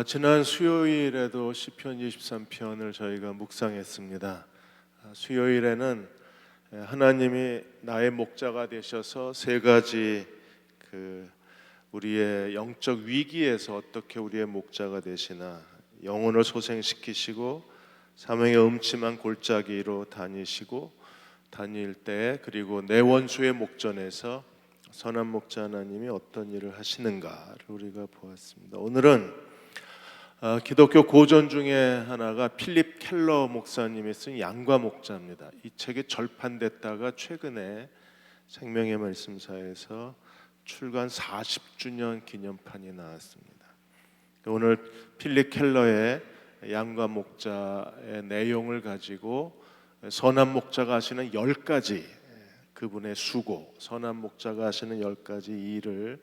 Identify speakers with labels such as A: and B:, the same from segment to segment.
A: 지난 수요일에도 시편 23편을 저희가 묵상했습니다. 수요일에는 하나님이 나의 목자가 되셔서 세 가지 우리의 영적 위기에서 어떻게 우리의 목자가 되시나, 영혼을 소생시키시고 사명의 음침한 골짜기로 다닐 때, 그리고 내 원수의 목전에서 선한 목자 하나님이 어떤 일을 하시는가를 우리가 보았습니다. 오늘은 기독교 고전 중에 하나가 필립 켈러 목사님이 쓴 양과 목자입니다. 이 책이 절판됐다가 최근에 생명의 말씀사에서 출간 40주년 기념판이 나왔습니다. 오늘 필립 켈러의 양과 목자의 내용을 가지고 선한 목자가 하시는 10가지 그분의 수고, 선한 목자가 하시는 10가지 일을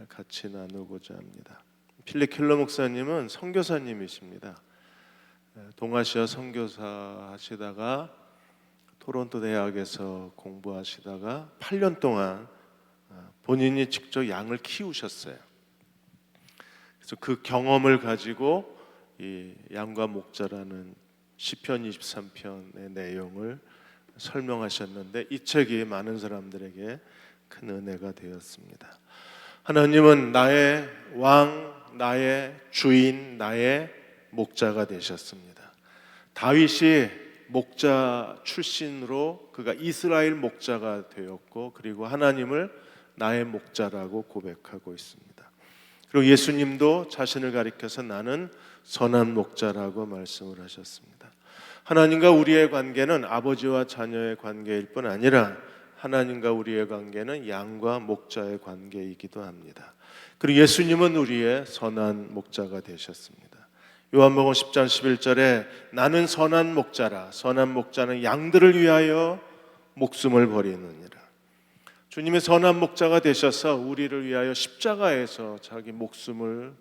A: 같이 나누고자 합니다. 필립 켈러 목사님은 선교사님이십니다. 동아시아 선교사 하시다가 토론토 대학에서 공부하시다가 8년 동안 본인이 직접 양을 키우셨어요. 그래서 그 경험을 가지고 이 양과 목자라는 시편 23편의 내용을 설명하셨는데, 이 책이 많은 사람들에게 큰 은혜가 되었습니다. 하나님은 나의 왕, 나의 주인, 나의 목자가 되셨습니다. 다윗이 목자 출신으로 그가 이스라엘 목자가 되었고, 그리고 하나님을 나의 목자라고 고백하고 있습니다. 그리고 예수님도 자신을 가리켜서 나는 선한 목자라고 말씀을 하셨습니다. 하나님과 우리의 관계는 아버지와 자녀의 관계일 뿐 아니라 하나님과 우리의 관계는 양과 목자의 관계이기도 합니다. 그리고 예수님은 우리의 선한 목자가 되셨습니다. 요한복음 10장 11절에 나는 선한 목자라, 선한 목자는 양들을 위하여 목숨을 버리느니라. 주님의 선한 목자가 되셔서 우리를 위하여 십자가에서 자기 목숨을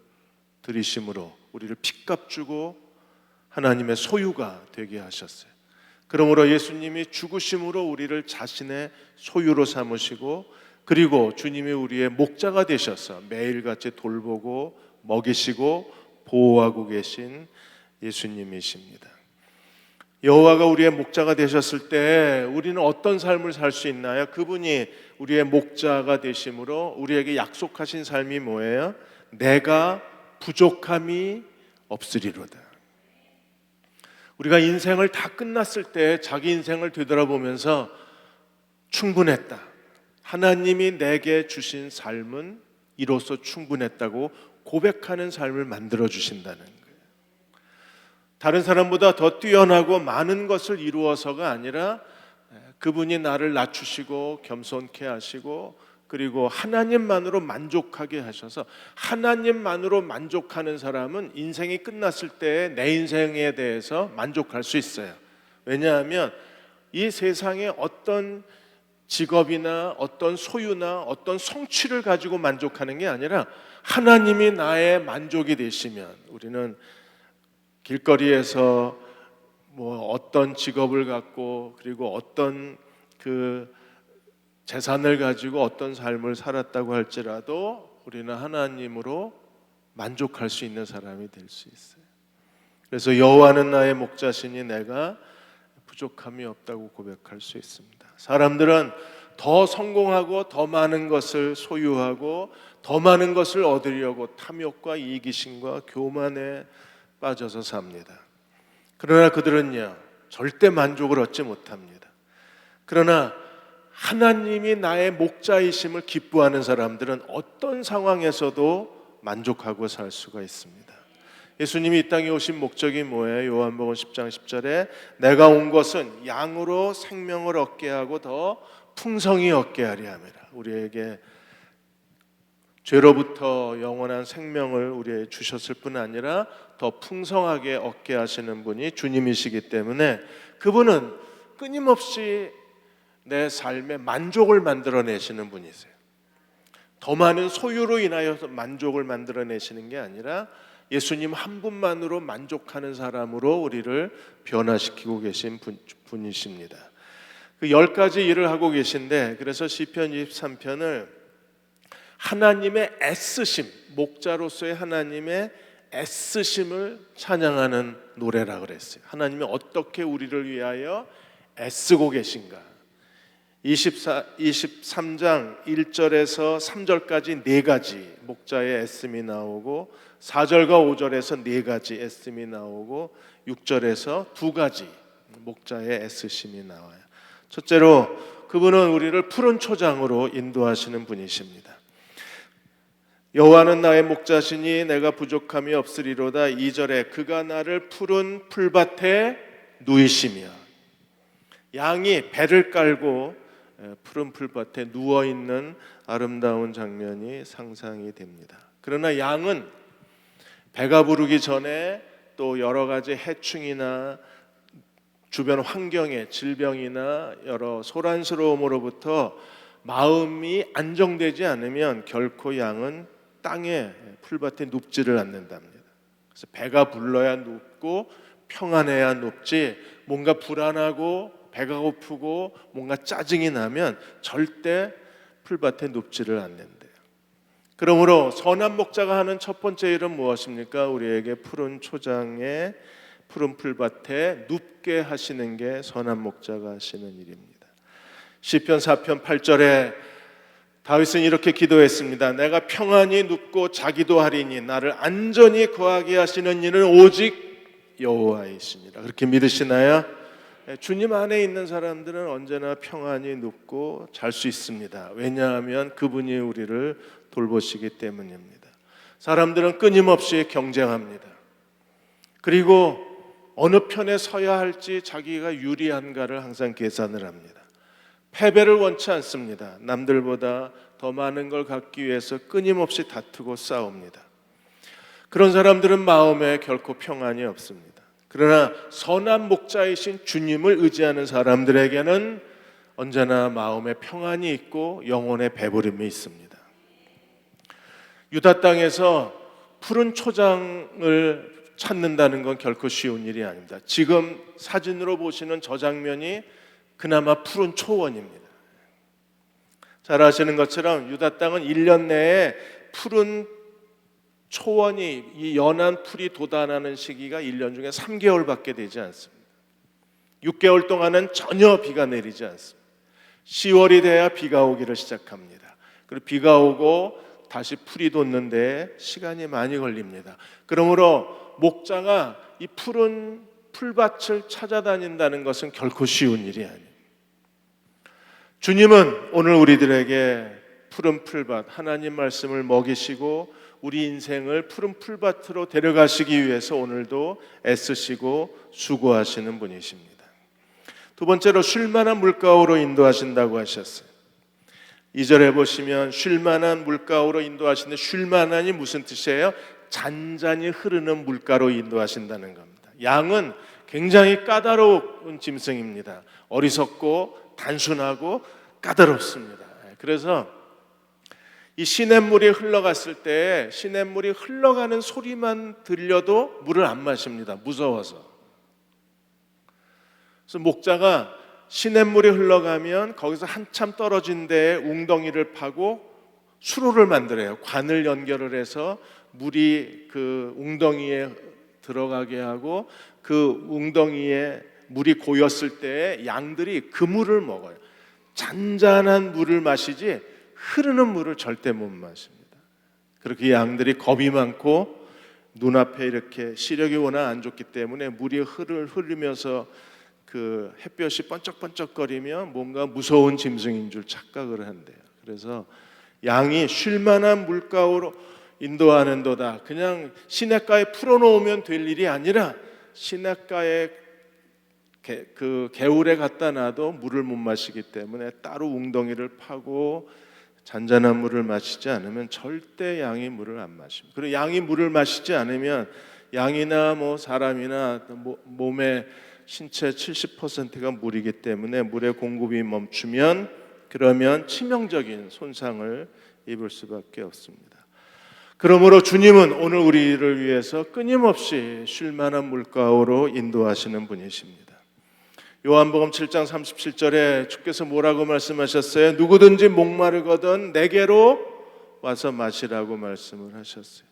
A: 들이심으로 우리를 핏값 주고 하나님의 소유가 되게 하셨어요. 그러므로 예수님이 죽으심으로 우리를 자신의 소유로 삼으시고, 그리고 주님이 우리의 목자가 되셔서 매일같이 돌보고 먹이시고 보호하고 계신 예수님이십니다. 여호와가 우리의 목자가 되셨을 때 우리는 어떤 삶을 살 수 있나요? 그분이 우리의 목자가 되심으로 우리에게 약속하신 삶이 뭐예요? 내가 부족함이 없으리로다. 우리가 인생을 다 끝났을 때 자기 인생을 되돌아보면서 충분했다, 하나님이 내게 주신 삶은 이로써 충분했다고 고백하는 삶을 만들어 주신다는 거예요. 다른 사람보다 더 뛰어나고 많은 것을 이루어서가 아니라 그분이 나를 낮추시고 겸손케 하시고, 그리고 하나님만으로 만족하게 하셔서, 하나님만으로 만족하는 사람은 인생이 끝났을 때 내 인생에 대해서 만족할 수 있어요. 왜냐하면 이 세상에 어떤 직업이나 어떤 소유나 어떤 성취를 가지고 만족하는 게 아니라 하나님이 나의 만족이 되시면, 우리는 길거리에서 어떤 직업을 갖고 그리고 어떤 재산을 가지고 어떤 삶을 살았다고 할지라도 우리는 하나님으로 만족할 수 있는 사람이 될 수 있어요. 그래서 여호와는 나의 목자시니 내가 부족함이 없다고 고백할 수 있습니다. 사람들은 더 성공하고 더 많은 것을 소유하고 더 많은 것을 얻으려고 탐욕과 이기심과 교만에 빠져서 삽니다. 그러나 그들은요, 절대 만족을 얻지 못합니다. 그러나 하나님이 나의 목자이심을 기뻐하는 사람들은 어떤 상황에서도 만족하고 살 수가 있습니다. 예수님이 이 땅에 오신 목적이 뭐예요? 요한복음 10장 10절에 내가 온 것은 양으로 생명을 얻게 하고 더 풍성히 얻게 하려 함이라. 우리에게 죄로부터 영원한 생명을 우리에게 주셨을 뿐 아니라 더 풍성하게 얻게 하시는 분이 주님이시기 때문에 그분은 끊임없이 내 삶에 만족을 만들어내시는 분이세요. 더 많은 소유로 인하여서 만족을 만들어내시는 게 아니라 예수님 한 분만으로 만족하는 사람으로 우리를 변화시키고 계신 분이십니다. 그 10가지 일을 하고 계신데, 그래서 시편 23편을 하나님의 애쓰심, 목자로서의 하나님의 애쓰심을 찬양하는 노래라 그랬어요. 하나님이 어떻게 우리를 위하여 애쓰고 계신가. 23장 1절에서 3절까지 네 가지 목자의 애씀이 나오고 4절과 5절에서 네 가지 애씀이 나오고 6절에서 두 가지 목자의 애쓰심이 나와요. 첫째로 그분은 우리를 푸른 초장으로 인도하시는 분이십니다. 여호와는 나의 목자시니 내가 부족함이 없으리로다. 2절에 그가 나를 푸른 풀밭에 누이시며, 양이 배를 깔고 푸른 풀밭에 누워있는 아름다운 장면이 상상이 됩니다. 그러나 양은 배가 부르기 전에 또 여러 가지 해충이나 주변 환경의 질병이나 여러 소란스러움으로부터 마음이 안정되지 않으면 결코 양은 땅에 풀밭에 눕지를 않는답니다. 그래서 배가 불러야 눕고 평안해야 눕지, 뭔가 불안하고 배가 고프고 뭔가 짜증이 나면 절대 풀밭에 눕지를 않는데요. 그러므로 선한 목자가 하는 첫 번째 일은 무엇입니까? 우리에게 푸른 초장에 푸른 풀밭에 눕게 하시는 게 선한 목자가 하시는 일입니다. 시편 4편 8절에 다윗은 이렇게 기도했습니다. 내가 평안히 눕고 자기도 하리니 나를 안전히 거하게 하시는 이는 오직 여호와이시니라. 그렇게 믿으시나요? 주님 안에 있는 사람들은 언제나 평안히 눕고 잘 수 있습니다. 왜냐하면 그분이 우리를 돌보시기 때문입니다. 사람들은 끊임없이 경쟁합니다. 그리고 어느 편에 서야 할지 자기가 유리한가를 항상 계산을 합니다. 패배를 원치 않습니다. 남들보다 더 많은 걸 갖기 위해서 끊임없이 다투고 싸웁니다. 그런 사람들은 마음에 결코 평안이 없습니다. 그러나 선한 목자이신 주님을 의지하는 사람들에게는 언제나 마음에 평안이 있고 영혼의 배부름이 있습니다. 유다 땅에서 푸른 초장을 찾는다는 건 결코 쉬운 일이 아닙니다. 지금 사진으로 보시는 저 장면이 그나마 푸른 초원입니다. 잘 아시는 것처럼 유다 땅은 1년 내에 푸른 초원이, 이 연한 풀이 돋아나는 시기가 1년 중에 3개월밖에 되지 않습니다. 6개월 동안은 전혀 비가 내리지 않습니다. 10월이 돼야 비가 오기를 시작합니다. 그리고 비가 오고 다시 풀이 돋는데 시간이 많이 걸립니다. 그러므로 목자가 이 푸른 풀밭을 찾아다닌다는 것은 결코 쉬운 일이 아니에요. 주님은 오늘 우리들에게 푸른 풀밭, 하나님 말씀을 먹이시고 우리 인생을 푸른 풀밭으로 데려가시기 위해서 오늘도 애쓰시고 수고하시는 분이십니다. 두 번째로 쉴만한 물가로 인도하신다고 하셨어요. 2절에 보시면 쉴만한 물가로 인도하시는데, 쉴만한이 무슨 뜻이에요? 잔잔히 흐르는 물가로 인도하신다는 겁니다. 양은 굉장히 까다로운 짐승입니다. 어리석고 단순하고 까다롭습니다. 그래서 이 시냇물이 흘러갔을 때 시냇물이 흘러가는 소리만 들려도 물을 안 마십니다. 무서워서. 그래서 목자가 시냇물이 흘러가면 거기서 한참 떨어진 데에 웅덩이를 파고 수로를 만들어요. 관을 연결을 해서 물이 그 웅덩이에 들어가게 하고 그 웅덩이에 물이 고였을 때 양들이 그 물을 먹어요. 잔잔한 물을 마시지 흐르는 물을 절대 못 마십니다. 그렇게 양들이 겁이 많고 눈앞에 이렇게 시력이 워낙 안 좋기 때문에 물이 흐르면서 그 햇볕이 번쩍번쩍거리면 뭔가 무서운 짐승인 줄 착각을 한대요. 그래서 양이 쉴만한 물가로 인도하는도다. 그냥 시냇가에 풀어놓으면 될 일이 아니라 시냇가에 그 개울에 갖다 놔도 물을 못 마시기 때문에 따로 웅덩이를 파고 잔잔한 물을 마시지 않으면 절대 양이 물을 안 마십니다. 그리고 양이 물을 마시지 않으면 양이나 뭐 사람이나 몸의 신체 70%가 물이기 때문에 물의 공급이 멈추면 그러면 치명적인 손상을 입을 수밖에 없습니다. 그러므로 주님은 오늘 우리를 위해서 끊임없이 쉴만한 물가로 인도하시는 분이십니다. 요한복음 7장 37절에 주께서 뭐라고 말씀하셨어요? 누구든지 목마르거든 내게로 와서 마시라고 말씀을 하셨어요.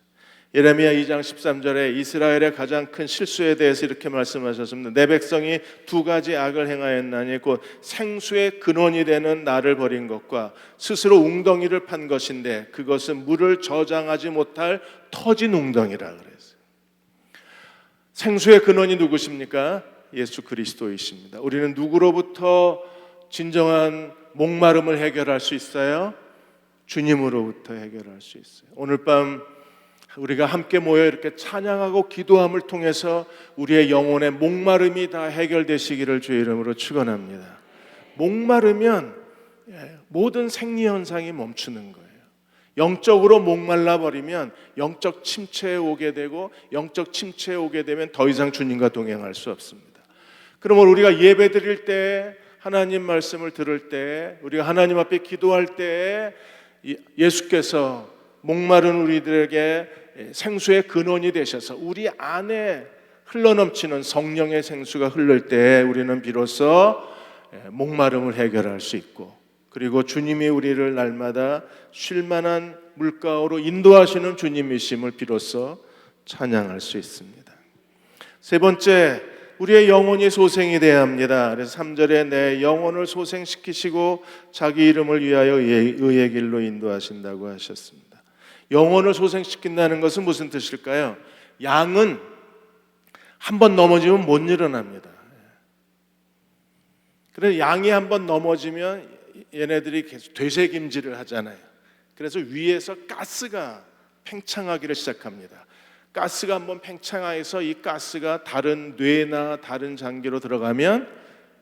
A: 예레미야 2장 13절에 이스라엘의 가장 큰 실수에 대해서 이렇게 말씀하셨습니다. 내 백성이 두 가지 악을 행하였나니 곧 생수의 근원이 되는 나를 버린 것과 스스로 웅덩이를 판 것인데 그것은 물을 저장하지 못할 터진 웅덩이라 그랬어요. 생수의 근원이 누구십니까? 예수 그리스도이십니다. 우리는 누구로부터 진정한 목마름을 해결할 수 있어요? 주님으로부터 해결할 수 있어요. 오늘 밤 우리가 함께 모여 이렇게 찬양하고 기도함을 통해서 우리의 영혼의 목마름이 다 해결되시기를 주의 이름으로 축원합니다. 목마르면 모든 생리 현상이 멈추는 거예요. 영적으로 목말라 버리면 영적 침체에 오게 되고 영적 침체에 오게 되면 더 이상 주님과 동행할 수 없습니다. 그러면 우리가 예배 드릴 때, 하나님 말씀을 들을 때, 우리가 하나님 앞에 기도할 때 예수께서 목마른 우리들에게 생수의 근원이 되셔서 우리 안에 흘러넘치는 성령의 생수가 흐를 때 우리는 비로소 목마름을 해결할 수 있고, 그리고 주님이 우리를 날마다 쉴만한 물가로 인도하시는 주님이심을 비로소 찬양할 수 있습니다. 세 번째, 우리의 영혼이 소생이 되어야 합니다. 그래서 3절에 내 영혼을 소생시키시고 자기 이름을 위하여 의의 길로 인도하신다고 하셨습니다. 영혼을 소생시킨다는 것은 무슨 뜻일까요? 양은 한번 넘어지면 못 일어납니다. 그래서 양이 한번 넘어지면 얘네들이 계속 되새김질을 하잖아요. 그래서 위에서 가스가 팽창하기를 시작합니다. 가스가 한번 팽창해서 이 가스가 다른 뇌나 다른 장기로 들어가면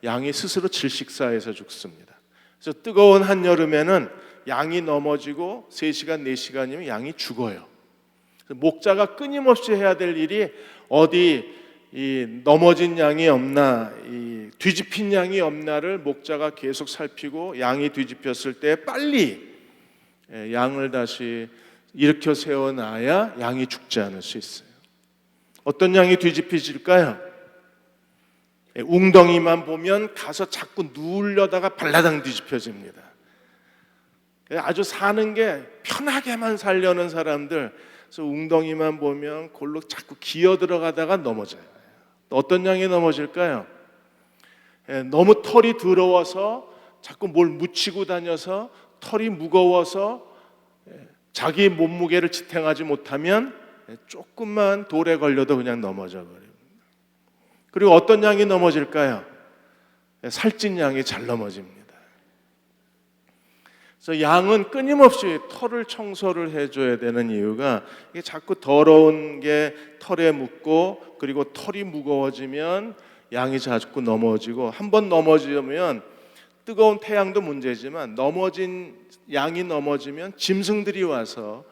A: 양이 스스로 질식사해서 죽습니다. 그래서 뜨거운 한여름에는 양이 넘어지고 3시간, 4시간이면 양이 죽어요. 목자가 끊임없이 해야 될 일이 어디 이 넘어진 양이 없나, 이 뒤집힌 양이 없나를 목자가 계속 살피고 양이 뒤집혔을 때 빨리 양을 다시 일으켜 세워놔야 양이 죽지 않을 수 있어요. 어떤 양이 뒤집혀질까요? 웅덩이만 보면 가서 자꾸 누우려다가 발라당 뒤집혀집니다. 아주 사는 게 편하게만 살려는 사람들, 그래서 웅덩이만 보면 골로 자꾸 기어 들어가다가 넘어져요. 어떤 양이 넘어질까요? 너무 털이 더러워서 자꾸 뭘 묻히고 다녀서 털이 무거워서 자기 몸무게를 지탱하지 못하면 조금만 돌에 걸려도 그냥 넘어져 버립니다. 그리고 어떤 양이 넘어질까요? 살찐 양이 잘 넘어집니다. 그래서 양은 끊임없이 털을 청소를 해줘야 되는 이유가 이게 자꾸 더러운 게 털에 묻고, 그리고 털이 무거워지면 양이 자꾸 넘어지고, 한번 넘어지면 뜨거운 태양도 문제지만 양이 넘어지면 짐승들이 와서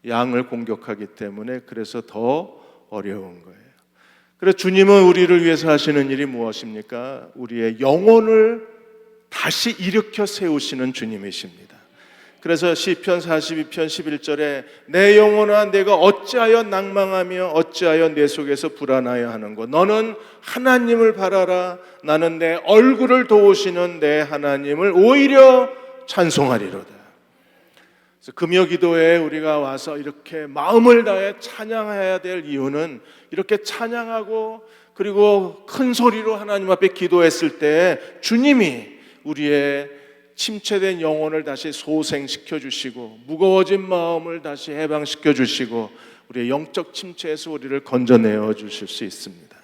A: 양을 공격하기 때문에 그래서 더 어려운 거예요. 그래서 주님은 우리를 위해서 하시는 일이 무엇입니까? 우리의 영혼을 다시 일으켜 세우시는 주님이십니다. 그래서 시편 42편 11절에 내 영혼아 내가 어찌하여 낭망하며 어찌하여 내 속에서 불안하여 하는고 너는 하나님을 바라라. 나는 내 얼굴을 도우시는 내 하나님을 오히려 찬송하리로다. 그래서 금요 기도에 우리가 와서 이렇게 마음을 다해 찬양해야 될 이유는, 이렇게 찬양하고 그리고 큰 소리로 하나님 앞에 기도했을 때 주님이 우리의 침체된 영혼을 다시 소생시켜 주시고 무거워진 마음을 다시 해방시켜 주시고 우리의 영적 침체에서 우리를 건져내어 주실 수 있습니다.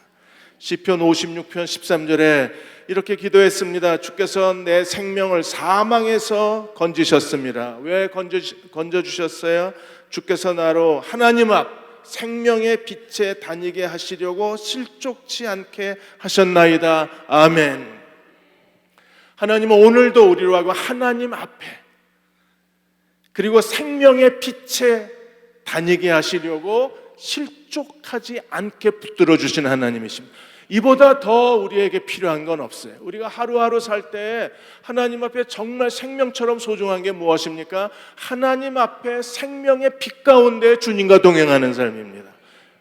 A: 시편 56편 13절에 이렇게 기도했습니다. 주께서 내 생명을 사망에서 건지셨습니다. 왜 건져주셨어요? 주께서 나로 하나님 앞 생명의 빛에 다니게 하시려고 실족치 않게 하셨나이다. 아멘. 하나님은 오늘도 우리로 하고 하나님 앞에 그리고 생명의 빛에 다니게 하시려고 실족하지 않게 붙들어 주신 하나님이십니다. 이보다 더 우리에게 필요한 건 없어요. 우리가 하루하루 살 때 하나님 앞에 정말 생명처럼 소중한 게 무엇입니까? 하나님 앞에 생명의 빛 가운데 주님과 동행하는 삶입니다.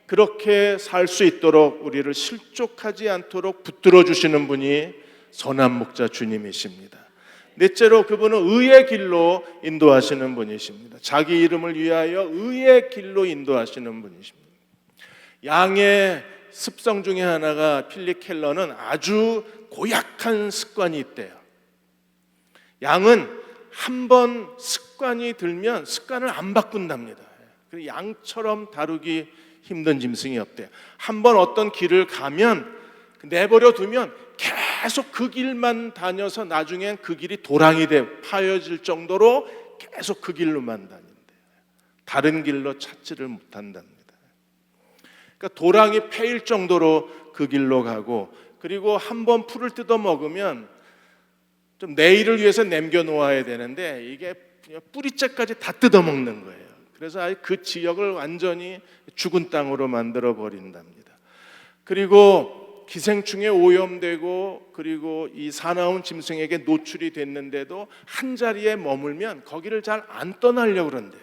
A: 그렇게 살 수 있도록 우리를 실족하지 않도록 붙들어 주시는 분이 선한 목자 주님이십니다. 넷째로 그분은 의의 길로 인도하시는 분이십니다. 자기 이름을 위하여 의의 길로 인도하시는 분이십니다. 양의 습성 중에 하나가 필립 켈러는 아주 고약한 습관이 있대요. 양은 한번 습관이 들면 습관을 안 바꾼답니다. 양처럼 다루기 힘든 짐승이 없대요. 한번 어떤 길을 가면 내버려 두면 계속 그 길만 다녀서 나중엔 그 길이 도랑이 돼 파여질 정도로 계속 그 길로만 다닌대요. 다른 길로 찾지를 못한답니다. 그러니까 도랑이 패일 정도로 그 길로 가고, 그리고 한번 풀을 뜯어 먹으면 좀 내일을 위해서 남겨 놓아야 되는데 이게 뿌리째까지 다 뜯어 먹는 거예요. 그래서 아예 그 지역을 완전히 죽은 땅으로 만들어 버린답니다. 그리고 기생충에 오염되고 그리고 이 사나운 짐승에게 노출이 됐는데도 한 자리에 머물면 거기를 잘 안 떠나려고 그런대요.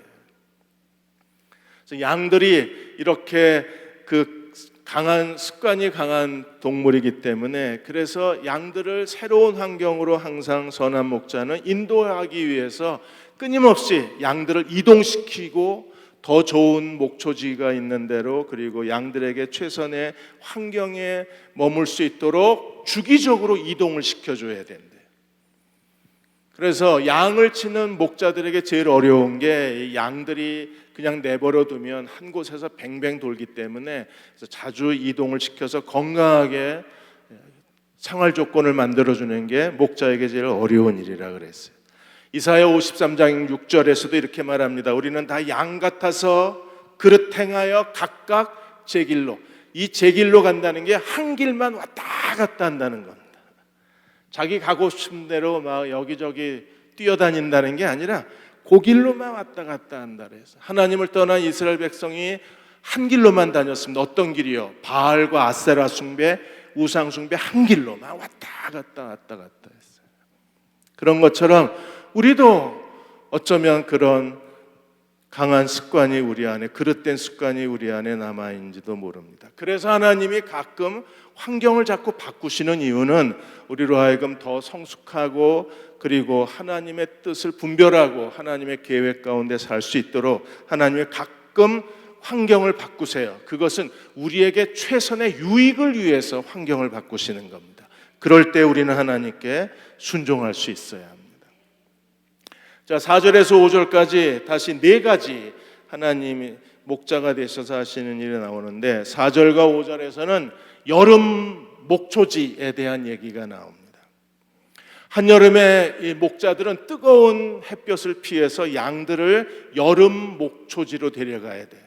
A: 그래서 양들이 이렇게 그 강한 습관이 강한 동물이기 때문에, 그래서 양들을 새로운 환경으로 항상 선한 목자는 인도하기 위해서 끊임없이 양들을 이동시키고 더 좋은 목초지가 있는 데로, 그리고 양들에게 최선의 환경에 머물 수 있도록 주기적으로 이동을 시켜줘야 된대요. 그래서 양을 치는 목자들에게 제일 어려운 게 양들이 그냥 내버려 두면 한 곳에서 뱅뱅 돌기 때문에 자주 이동을 시켜서 건강하게 생활 조건을 만들어주는 게 목자에게 제일 어려운 일이라 그랬어요. 이사야 53장 6절에서도 이렇게 말합니다. 우리는 다 양 같아서 그릇 행하여 각각 제 길로. 이 제 길로 간다는 게 한 길만 왔다 갔다 한다는 겁니다. 자기 가고 싶은 대로 막 여기저기 뛰어다닌다는 게 아니라 그 길로만 왔다 갔다 한다 그래서 하나님을 떠난 이스라엘 백성이 한 길로만 다녔습니다. 어떤 길이요? 바알과 아세라 숭배, 우상 숭배 한 길로만 왔다 갔다 했어요. 그런 것처럼 우리도 어쩌면 그런 강한 습관이 우리 안에, 그릇된 습관이 우리 안에 남아있는지도 모릅니다. 그래서 하나님이 가끔 환경을 자꾸 바꾸시는 이유는 우리로 하여금 더 성숙하고 그리고 하나님의 뜻을 분별하고 하나님의 계획 가운데 살 수 있도록 하나님이 가끔 환경을 바꾸세요. 그것은 우리에게 최선의 유익을 위해서 환경을 바꾸시는 겁니다. 그럴 때 우리는 하나님께 순종할 수 있어야 합니다. 자, 4절에서 5절까지 다시 네 가지 하나님이 목자가 되셔서 하시는 일이 나오는데, 4절과 5절에서는 여름 목초지에 대한 얘기가 나옵니다. 한여름에 이 목자들은 뜨거운 햇볕을 피해서 양들을 여름 목초지로 데려가야 돼요.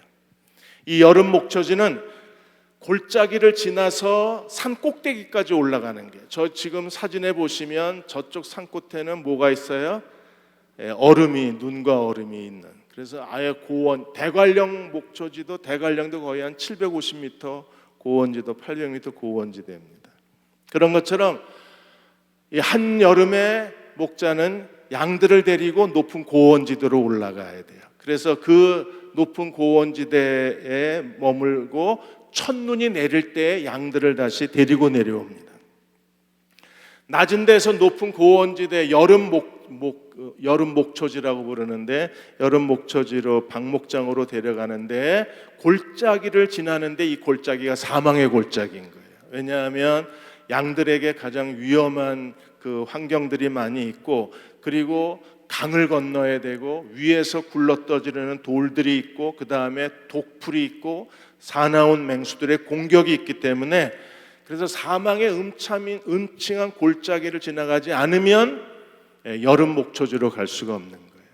A: 이 여름 목초지는 골짜기를 지나서 산 꼭대기까지 올라가는 게, 저 지금 사진에 보시면 저쪽 산 끝에는 뭐가 있어요? 얼음이, 눈과 얼음이 있는, 그래서 아예 고원, 대관령 목초지도 대관령도 거의 한 750m, 고원지도 800m 고원지 됩니다. 그런 것처럼 이 한여름에 목자는 양들을 데리고 높은 고원지대로 올라가야 돼요. 그래서 그 높은 고원지대에 머물고 첫눈이 내릴 때 양들을 다시 데리고 내려옵니다. 낮은 데서 높은 고원지대, 여름 목초지라고 부르는데, 여름 목초지로 방목장으로 데려가는데 골짜기를 지나는데 이 골짜기가 사망의 골짜기인 거예요. 왜냐하면 양들에게 가장 위험한 그 환경들이 많이 있고, 그리고 강을 건너야 되고 위에서 굴러떠지르는 돌들이 있고 그 다음에 독풀이 있고 사나운 맹수들의 공격이 있기 때문에, 그래서 사망의 음침한 골짜기를 지나가지 않으면 여름 목초지로 갈 수가 없는 거예요.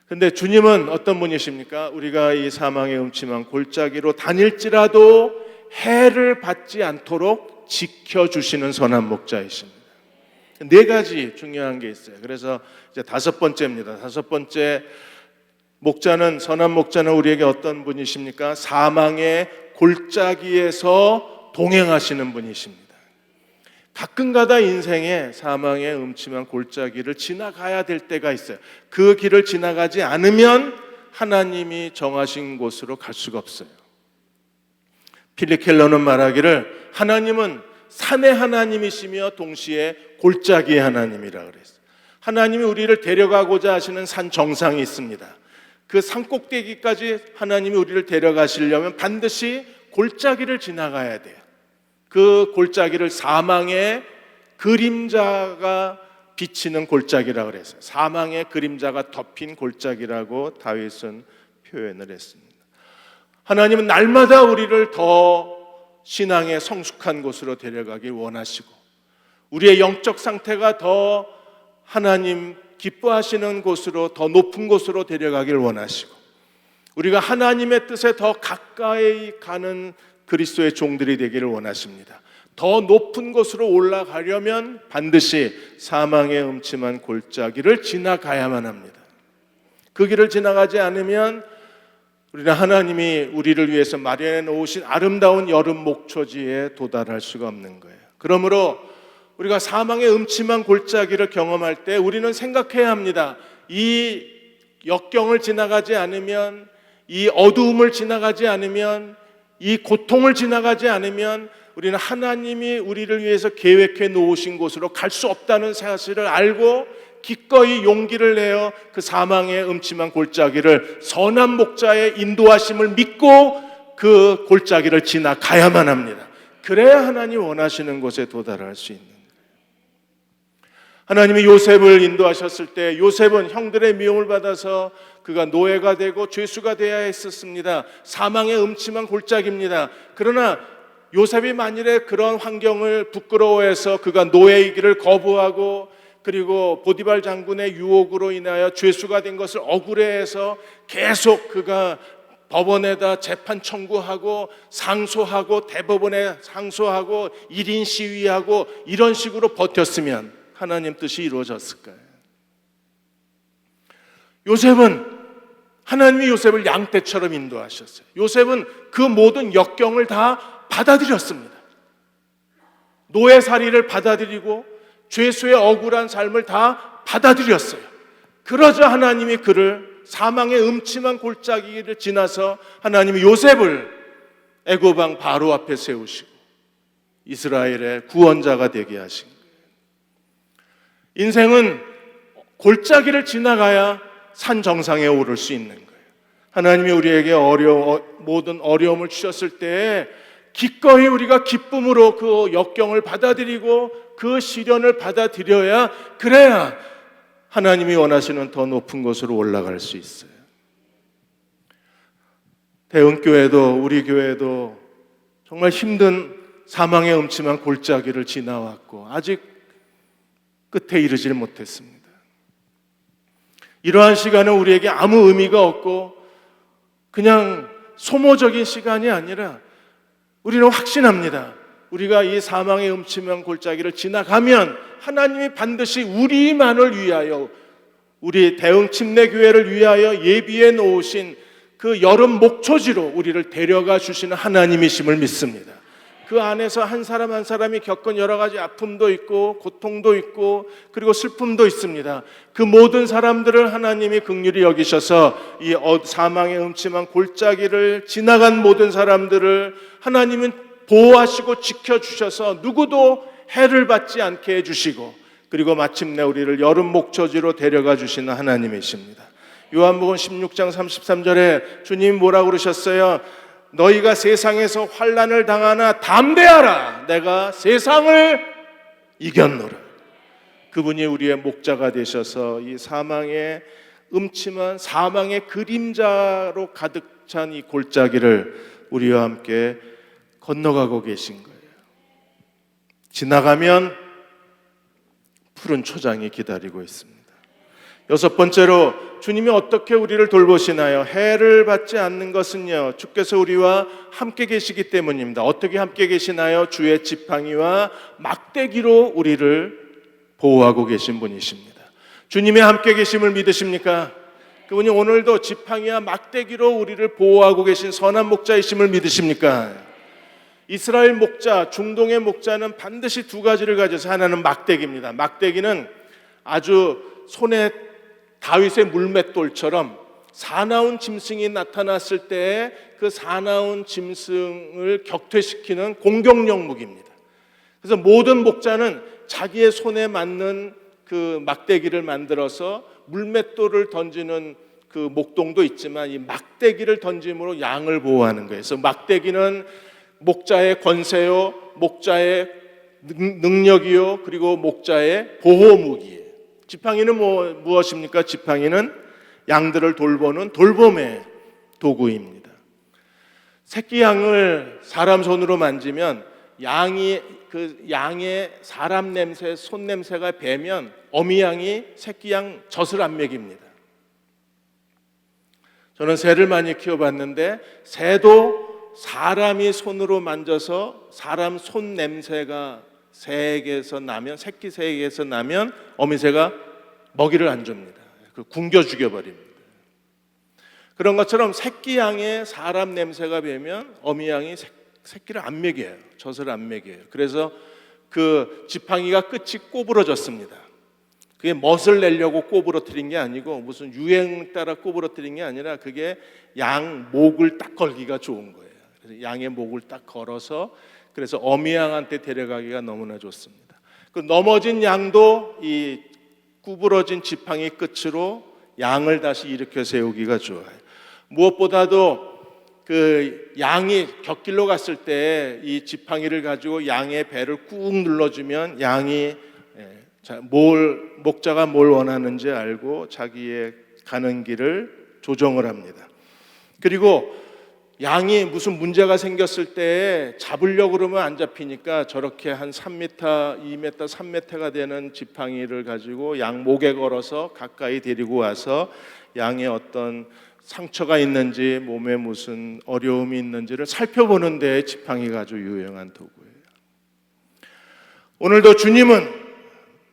A: 근데 주님은 어떤 분이십니까? 우리가 이 사망의 음침한 골짜기로 다닐지라도 해를 받지 않도록 지켜주시는 선한 목자이십니다. 네 가지 중요한 게 있어요. 그래서 이제 다섯 번째입니다. 다섯 번째, 목자는, 선한 목자는 우리에게 어떤 분이십니까? 사망의 골짜기에서 동행하시는 분이십니다. 가끔가다 인생에 사망의 음침한 골짜기를 지나가야 될 때가 있어요. 그 길을 지나가지 않으면 하나님이 정하신 곳으로 갈 수가 없어요. 필립 켈러는 말하기를 하나님은 산의 하나님이시며 동시에 골짜기의 하나님이라 그랬어요. 하나님이 우리를 데려가고자 하시는 산 정상이 있습니다. 그 산 꼭대기까지 하나님이 우리를 데려가시려면 반드시 골짜기를 지나가야 돼요. 그 골짜기를 사망의 그림자가 비치는 골짜기라고 그랬어요. 사망의 그림자가 덮인 골짜기라고 다윗은 표현을 했습니다. 하나님은 날마다 우리를 더 신앙의 성숙한 곳으로 데려가길 원하시고, 우리의 영적 상태가 더 하나님 기뻐하시는 곳으로, 더 높은 곳으로 데려가길 원하시고, 우리가 하나님의 뜻에 더 가까이 가는 그리스도의 종들이 되기를 원하십니다. 더 높은 곳으로 올라가려면 반드시 사망의 음침한 골짜기를 지나가야만 합니다. 그 길을 지나가지 않으면 우리는 하나님이 우리를 위해서 마련해 놓으신 아름다운 여름 목초지에 도달할 수가 없는 거예요. 그러므로 우리가 사망의 음침한 골짜기를 경험할 때 우리는 생각해야 합니다. 이 역경을 지나가지 않으면, 이 어두움을 지나가지 않으면, 이 고통을 지나가지 않으면 우리는 하나님이 우리를 위해서 계획해 놓으신 곳으로 갈 수 없다는 사실을 알고 기꺼이 용기를 내어 그 사망의 음침한 골짜기를 선한 목자의 인도하심을 믿고 그 골짜기를 지나가야만 합니다. 그래야 하나님 원하시는 곳에 도달할 수 있는 거예요. 하나님이 요셉을 인도하셨을 때 요셉은 형들의 미움을 받아서 그가 노예가 되고 죄수가 되어야 했었습니다. 사망의 음침한 골짜기입니다. 그러나 요셉이 만일에 그런 환경을 부끄러워해서 그가 노예이기를 거부하고, 그리고 보디발 장군의 유혹으로 인하여 죄수가 된 것을 억울해해서 계속 그가 법원에다 재판 청구하고 상소하고 대법원에 상소하고 1인 시위하고 이런 식으로 버텼으면 하나님 뜻이 이루어졌을까요? 하나님이 요셉을 양떼처럼 인도하셨어요. 요셉은 그 모든 역경을 다 받아들였습니다. 노예살이를 받아들이고 죄수의 억울한 삶을 다 받아들였어요. 그러자 하나님이 그를 사망의 음침한 골짜기를 지나서 하나님이 요셉을 애굽 왕 바로 앞에 세우시고 이스라엘의 구원자가 되게 하신 거예요. 인생은 골짜기를 지나가야 산 정상에 오를 수 있는 거예요. 하나님이 우리에게 모든 어려움을 주셨을 때 기꺼이 우리가 기쁨으로 그 역경을 받아들이고 그 시련을 받아들여야, 그래야 하나님이 원하시는 더 높은 곳으로 올라갈 수 있어요. 대흥교회도 우리 교회도 정말 힘든 사망의 음침한 골짜기를 지나왔고 아직 끝에 이르질 못했습니다. 이러한 시간은 우리에게 아무 의미가 없고 그냥 소모적인 시간이 아니라 우리는 확신합니다. 우리가 이 사망의 음침한 골짜기를 지나가면 하나님이 반드시 우리만을 위하여, 우리 대흥 침례교회를 위하여 예비해 놓으신 그 여름 목초지로 우리를 데려가 주시는 하나님이심을 믿습니다. 그 안에서 한 사람 한 사람이 겪은 여러 가지 아픔도 있고 고통도 있고 그리고 슬픔도 있습니다. 그 모든 사람들을 하나님이 긍휼히 여기셔서 이 사망의 음침한 골짜기를 지나간 모든 사람들을 하나님은 보호하시고 지켜주셔서 누구도 해를 받지 않게 해주시고, 그리고 마침내 우리를 여름 목초지로 데려가 주시는 하나님이십니다. 요한복음 16장 33절에 주님 뭐라고 그러셨어요? 너희가 세상에서 환난을 당하나 담대하라, 내가 세상을 이겼노라. 그분이 우리의 목자가 되셔서 이 사망의 음침한 사망의 그림자로 가득 찬 이 골짜기를 우리와 함께 건너가고 계신 거예요. 지나가면 푸른 초장이 기다리고 있습니다. 여섯 번째로 주님이 어떻게 우리를 돌보시나요? 해를 받지 않는 것은요, 주께서 우리와 함께 계시기 때문입니다. 어떻게 함께 계시나요? 주의 지팡이와 막대기로 우리를 보호하고 계신 분이십니다. 주님의 함께 계심을 믿으십니까? 그분이 오늘도 지팡이와 막대기로 우리를 보호하고 계신 선한 목자이심을 믿으십니까? 이스라엘 목자, 중동의 목자는 반드시 두 가지를 가져서, 하나는 막대기입니다. 막대기는 아주 손에 다윗의 물맷돌처럼 사나운 짐승이 나타났을 때 그 사나운 짐승을 격퇴시키는 공격용 무기입니다. 그래서 모든 목자는 자기의 손에 맞는 그 막대기를 만들어서 물맷돌을 던지는 그 목동도 있지만 이 막대기를 던짐으로 양을 보호하는 거예요. 그래서 막대기는 목자의 권세요, 목자의 능력이요, 그리고 목자의 보호 무기예요. 지팡이는 무엇입니까? 지팡이는 양들을 돌보는 돌봄의 도구입니다. 새끼 양을 사람 손으로 만지면 양의 사람 냄새, 손 냄새가 배면 어미 양이 새끼 양 젖을 안 먹입니다. 저는 새를 많이 키워봤는데 새도 사람이 손으로 만져서 사람 손 냄새가 새에게서 나면, 새끼 새에게서 나면 어미 새가 먹이를 안 줍니다. 굶겨 죽여버립니다. 그런 것처럼 새끼 양의 사람 냄새가 배면 어미 양이 새끼를 안 먹여요. 젖을 안 먹여요. 그래서 그 지팡이가 끝이 꼬부러졌습니다. 그게 멋을 내려고 꼬부러뜨린 게 아니고 무슨 유행 따라 꼬부러뜨린 게 아니라 그게 양 목을 딱 걸기가 좋은 거예요. 그래서 양의 목을 딱 걸어서 그래서 어미 양한테 데려가기가 너무나 좋습니다. 그 넘어진 양도 이 구부러진 지팡이 끝으로 양을 다시 일으켜 세우기가 좋아요. 무엇보다도 그 양이 곁길로 갔을 때 이 지팡이를 가지고 양의 배를 꾹 눌러주면 양이 목자가 뭘 원하는지 알고 자기의 가는 길을 조정을 합니다. 그리고 양이 무슨 문제가 생겼을 때 잡으려고 그러면 안 잡히니까 저렇게 한 3m, 2m, 3m가 되는 지팡이를 가지고 양 목에 걸어서 가까이 데리고 와서 양의 어떤 상처가 있는지 몸에 무슨 어려움이 있는지를 살펴보는 데 지팡이가 아주 유용한 도구예요. 오늘도 주님은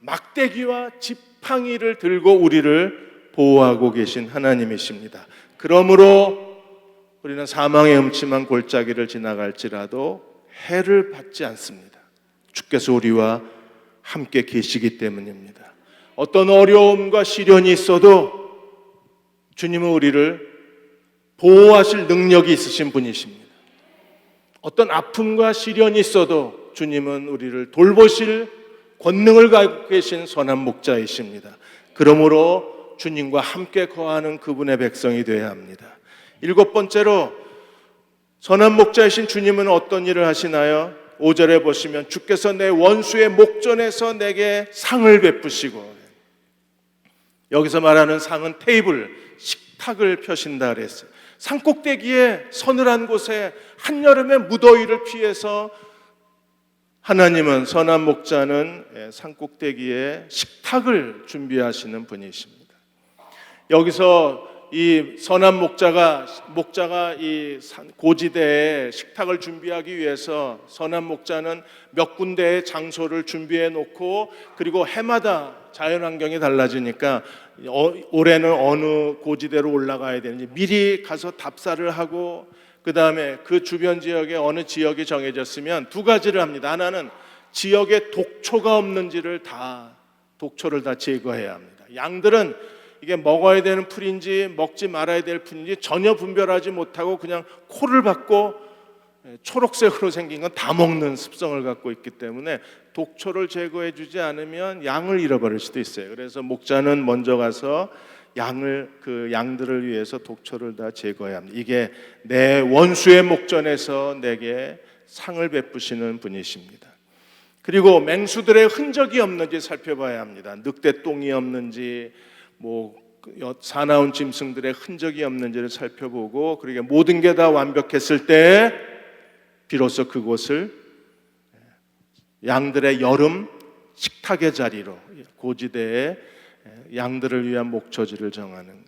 A: 막대기와 지팡이를 들고 우리를 보호하고 계신 하나님이십니다. 그러므로 우리는 사망의 음침한 골짜기를 지나갈지라도 해를 받지 않습니다. 주께서 우리와 함께 계시기 때문입니다. 어떤 어려움과 시련이 있어도 주님은 우리를 보호하실 능력이 있으신 분이십니다. 어떤 아픔과 시련이 있어도 주님은 우리를 돌보실 권능을 갖고 계신 선한 목자이십니다. 그러므로 주님과 함께 거하는 그분의 백성이 되어야 합니다. 7번째로 선한 목자이신 주님은 어떤 일을 하시나요? 5절에 보시면 주께서 내 원수의 목전에서 내게 상을 베푸시고, 여기서 말하는 상은 테이블, 식탁을 펴신다 그랬어요. 산꼭대기에 서늘한 곳에 한여름의 무더위를 피해서 하나님은, 선한 목자는 산꼭대기에 식탁을 준비하시는 분이십니다. 여기서 이 선한 목자가 이 고지대에 식탁을 준비하기 위해서 선한 목자는 몇 군데의 장소를 준비해 놓고, 그리고 해마다 자연환경이 달라지니까 올해는 어느 고지대로 올라가야 되는지 미리 가서 답사를 하고, 그 다음에 그 주변 지역에 어느 지역이 정해졌으면 두 가지를 합니다. 하나는 지역에 독초가 없는지를 독초를 다 제거해야 합니다. 양들은 이게 먹어야 되는 풀인지 먹지 말아야 될 풀인지 전혀 분별하지 못하고 그냥 코를 박고 초록색으로 생긴 건 다 먹는 습성을 갖고 있기 때문에 독초를 제거해 주지 않으면 양을 잃어버릴 수도 있어요. 그래서 목자는 먼저 가서 양들을 위해서 독초를 다 제거해야 합니다. 이게 내 원수의 목전에서 내게 상을 베푸시는 분이십니다. 그리고 맹수들의 흔적이 없는지 살펴봐야 합니다. 늑대 똥이 없는지, 사나운 짐승들의 흔적이 없는지를 살펴보고, 그리고 모든 게 다 완벽했을 때 비로소 그곳을 양들의 여름 식탁의 자리로, 고지대에 양들을 위한 목처지를 정하는 거예요.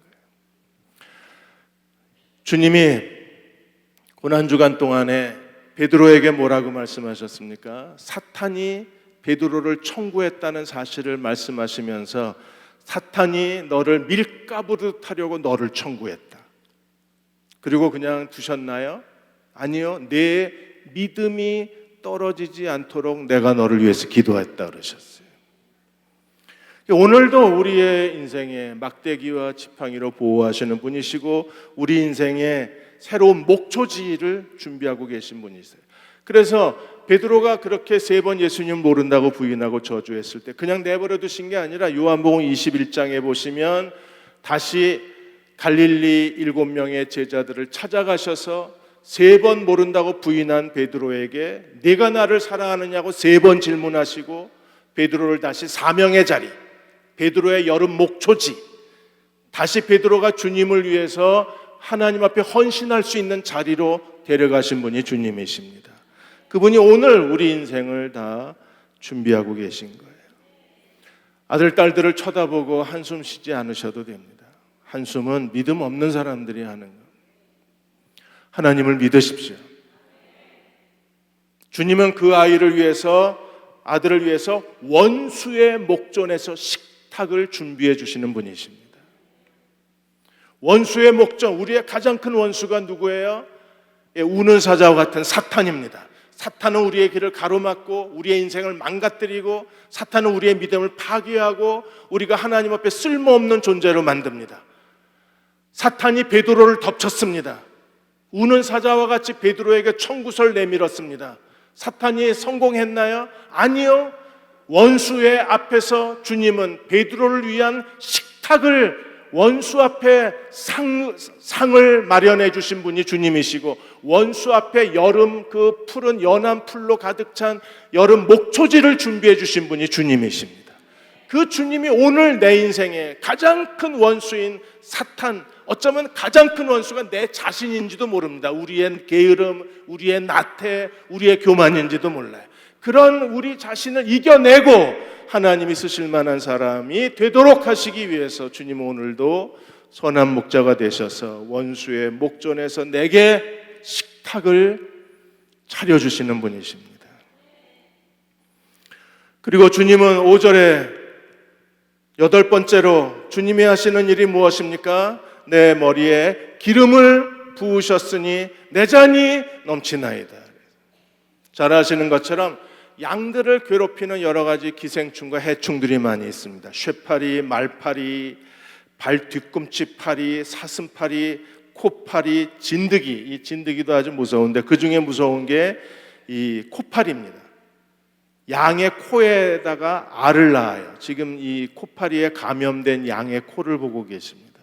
A: 주님이 고난주간 동안에 베드로에게 뭐라고 말씀하셨습니까? 사탄이 베드로를 청구했다는 사실을 말씀하시면서 사탄이 너를 밀가부르듯 하려고 너를 청구했다. 그리고 그냥 두셨나요? 아니요. 내 믿음이 떨어지지 않도록 내가 너를 위해서 기도했다 그러셨어요. 오늘도 우리의 인생에 막대기와 지팡이로 보호하시는 분이시고, 우리 인생에 새로운 목초지를 준비하고 계신 분이세요. 그래서 베드로가 그렇게 3번 예수님 모른다고 부인하고 저주했을 때 그냥 내버려 두신 게 아니라 요한복음 21장에 보시면 다시 갈릴리 7명의 제자들을 찾아가셔서 3번 모른다고 부인한 베드로에게 네가 나를 사랑하느냐고 3번 질문하시고 베드로를 다시 사명의 자리, 베드로의 여름 목초지, 다시 베드로가 주님을 위해서 하나님 앞에 헌신할 수 있는 자리로 데려가신 분이 주님이십니다. 그분이 오늘 우리 인생을 다 준비하고 계신 거예요. 아들, 딸들을 쳐다보고 한숨 쉬지 않으셔도 됩니다. 한숨은 믿음 없는 사람들이 하는 거예요. 하나님을 믿으십시오. 주님은 그 아이를 위해서, 아들을 위해서 원수의 목전에서 식탁을 준비해 주시는 분이십니다. 원수의 목전, 우리의 가장 큰 원수가 누구예요? 우는 사자와 같은 사탄입니다. 사탄은 우리의 길을 가로막고 우리의 인생을 망가뜨리고 사탄은 우리의 믿음을 파괴하고 우리가 하나님 앞에 쓸모없는 존재로 만듭니다. 사탄이 베드로를 덮쳤습니다. 우는 사자와 같이 베드로에게 청구서를 내밀었습니다. 사탄이 성공했나요? 아니요. 원수의 앞에서 주님은 베드로를 위한 식탁을, 원수 앞에 상을 마련해 주신 분이 주님이시고 원수 앞에 여름 그 푸른 연한 풀로 가득 찬 여름 목초지를 준비해 주신 분이 주님이십니다. 그 주님이 오늘 내 인생의 가장 큰 원수인 사탄, 어쩌면 가장 큰 원수가 내 자신인지도 모릅니다. 우리의 게으름, 우리의 나태, 우리의 교만인지도 몰라요. 그런 우리 자신을 이겨내고 하나님이 쓰실 만한 사람이 되도록 하시기 위해서 주님은 오늘도 선한 목자가 되셔서 원수의 목전에서 내게 식탁을 차려주시는 분이십니다. 그리고 주님은 5절에 8번째로 주님이 하시는 일이 무엇입니까? 내 머리에 기름을 부으셨으니 내 잔이 넘치나이다. 잘 아시는 것처럼 양들을 괴롭히는 여러 가지 기생충과 해충들이 많이 있습니다. 쇠파리, 말파리, 발 뒤꿈치 파리, 사슴파리, 코파리, 진드기. 이 진드기도 아주 무서운데 그 중에 무서운 게 이 코파리입니다. 양의 코에다가 알을 낳아요. 지금 이 코파리에 감염된 양의 코를 보고 계십니다.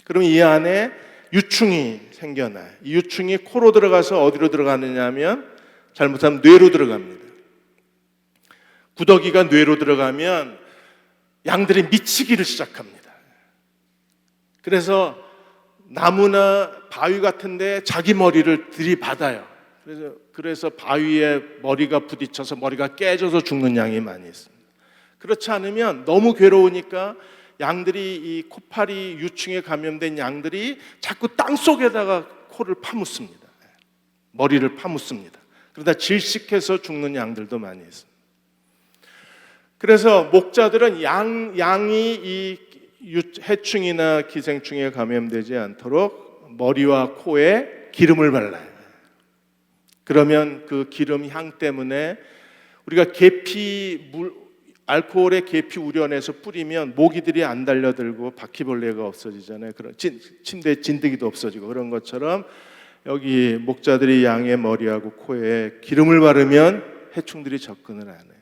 A: 그럼 이 안에 유충이 생겨나요. 이 유충이 코로 들어가서 어디로 들어가느냐 하면 잘못하면 뇌로 들어갑니다. 구더기가 뇌로 들어가면 양들이 미치기를 시작합니다. 그래서 나무나 바위 같은 데 자기 머리를 들이받아요. 그래서 바위에 머리가 부딪혀서 머리가 깨져서 죽는 양이 많이 있습니다. 그렇지 않으면 너무 괴로우니까 양들이 이 코파리 유충에 감염된 양들이 자꾸 땅 속에다가 코를 파묻습니다. 머리를 파묻습니다. 그러다 질식해서 죽는 양들도 많이 있습니다. 그래서 목자들은 양이 이 해충이나 기생충에 감염되지 않도록 머리와 코에 기름을 발라요. 그러면 그 기름 향 때문에 우리가 알코올에 계피 우려내서 뿌리면 모기들이 안 달려들고 바퀴벌레가 없어지잖아요. 그런 침대에 진드기도 없어지고 그런 것처럼 여기 목자들이 양의 머리하고 코에 기름을 바르면 해충들이 접근을 안 해요.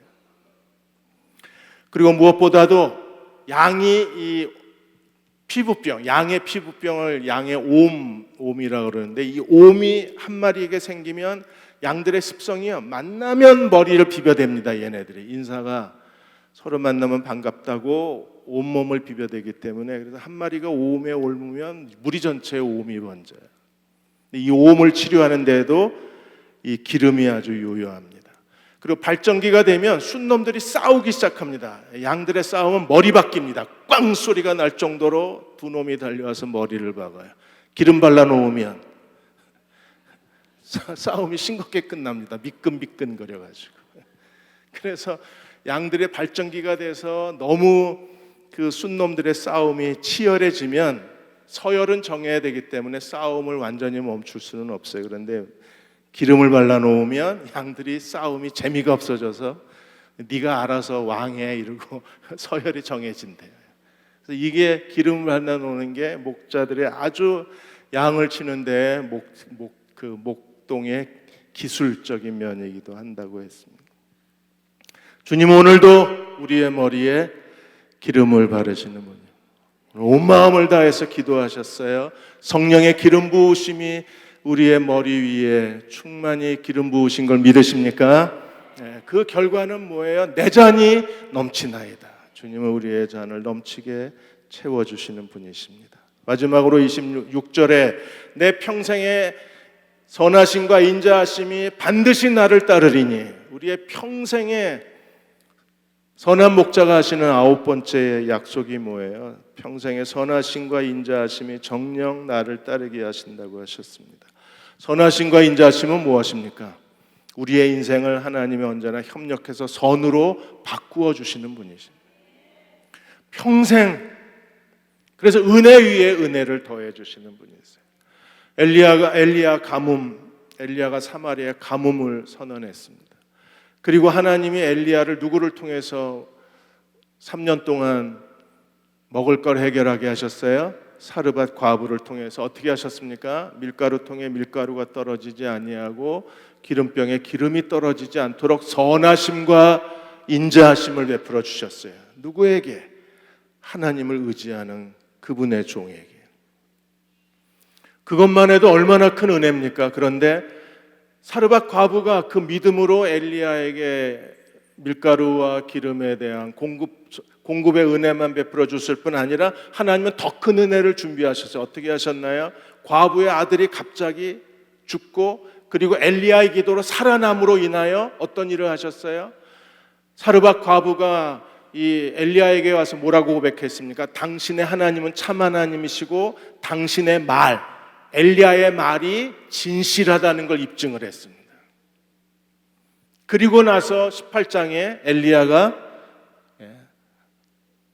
A: 그리고 무엇보다도 양이 이 피부병, 양의 피부병을 양의 옴이라고 그러는데 이 옴이 한 마리에게 생기면 양들의 습성이요. 만나면 머리를 비벼댑니다. 얘네들이. 인사가 서로 만나면 반갑다고 온몸을 비벼대기 때문에 그래서 한 마리가 옴에 옮으면 무리 전체에 옴이 번져요. 이 옴을 치료하는 데에도 이 기름이 아주 요요합니다. 그리고 발정기가 되면 순놈들이 싸우기 시작합니다. 양들의 싸움은 머리 박깁니다. 꽝 소리가 날 정도로 두 놈이 달려와서 머리를 박아요. 기름 발라놓으면 싸움이 싱겁게 끝납니다. 미끈미끈 거려가지고. 그래서 양들의 발정기가 돼서 너무 그 순놈들의 싸움이 치열해지면 서열은 정해야 되기 때문에 싸움을 완전히 멈출 수는 없어요. 그런데 기름을 발라놓으면 양들이 싸움이 재미가 없어져서 네가 알아서 왕해 이러고 서열이 정해진대요. 그래서 이게 기름을 발라놓는 게 목자들의 아주 양을 치는데 목동의 기술적인 면이기도 한다고 했습니다. 주님 오늘도 우리의 머리에 기름을 바르시는 분이에요. 온 마음을 다해서 기도하셨어요. 성령의 기름 부으심이 우리의 머리 위에 충만히 기름 부으신 걸 믿으십니까? 그 결과는 뭐예요? 내 잔이 넘치나이다. 주님은 우리의 잔을 넘치게 채워주시는 분이십니다. 마지막으로 26절에 내 평생의 선하심과 인자하심이 반드시 나를 따르리니, 우리의 평생의 선한 목자가 하시는 9번째 약속이 뭐예요? 평생의 선하심과 인자하심이 정녕 나를 따르게 하신다고 하셨습니다. 선하심과 인자하심은 무엇입니까? 우리의 인생을 하나님이 언제나 협력해서 선으로 바꾸어 주시는 분이십니다. 평생, 그래서 은혜 위에 은혜를 더해 주시는 분이세요. 엘리야가 사마리아에 가뭄을 선언했습니다. 그리고 하나님이 엘리야를 누구를 통해서 3년 동안 먹을 걸 해결하게 하셨어요? 사르밧 과부를 통해서. 어떻게 하셨습니까? 밀가루 통에 밀가루가 떨어지지 아니하고 기름병에 기름이 떨어지지 않도록 선하심과 인자하심을 베풀어 주셨어요. 누구에게? 하나님을 의지하는 그분의 종에게. 그것만 해도 얼마나 큰 은혜입니까? 그런데 사르밧 과부가 그 믿음으로 엘리야에게 밀가루와 기름에 대한 공급의 은혜만 베풀어 줬을 뿐 아니라 하나님은 더 큰 은혜를 준비하셨어요. 어떻게 하셨나요? 과부의 아들이 갑자기 죽고, 그리고 엘리야의 기도로 살아남으로 인하여 어떤 일을 하셨어요? 사르밧 과부가 이 엘리야에게 와서 뭐라고 고백했습니까? 당신의 하나님은 참 하나님이시고 당신의 말, 엘리야의 말이 진실하다는 걸 입증을 했습니다. 그리고 나서 18장에 엘리야가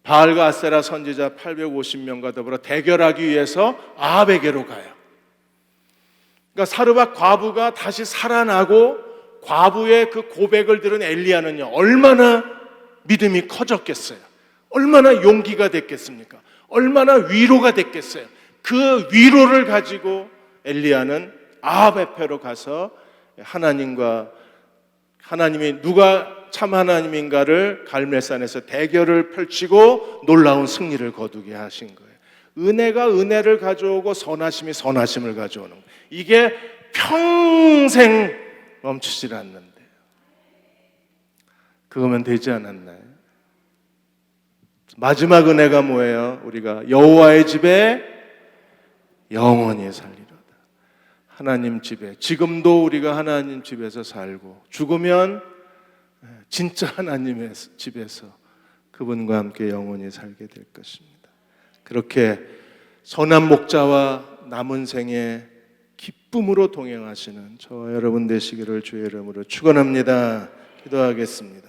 A: 바알과 아세라 선지자 850명과 더불어 대결하기 위해서 아합에게로 가요. 그러니까 사르밧 과부가 다시 살아나고 과부의 그 고백을 들은 엘리야는요, 얼마나 믿음이 커졌겠어요? 얼마나 용기가 됐겠습니까? 얼마나 위로가 됐겠어요? 그 위로를 가지고 엘리야는 아합 에페로 가서 하나님이 누가 참 하나님인가를 갈멜산에서 대결을 펼치고 놀라운 승리를 거두게 하신 거예요. 은혜가 은혜를 가져오고 선하심이 선하심을 가져오는 거예요. 이게 평생 멈추질 않는데 그거면 되지 않았나요? 마지막 은혜가 뭐예요? 우리가 여호와의 집에 영원히 살리로다. 하나님 집에, 지금도 우리가 하나님 집에서 살고 죽으면 진짜 하나님의 집에서 그분과 함께 영원히 살게 될 것입니다. 그렇게 선한 목자와 남은 생에 기쁨으로 동행하시는 저와 여러분 되시기를 주의 이름으로 축원합니다. 기도하겠습니다.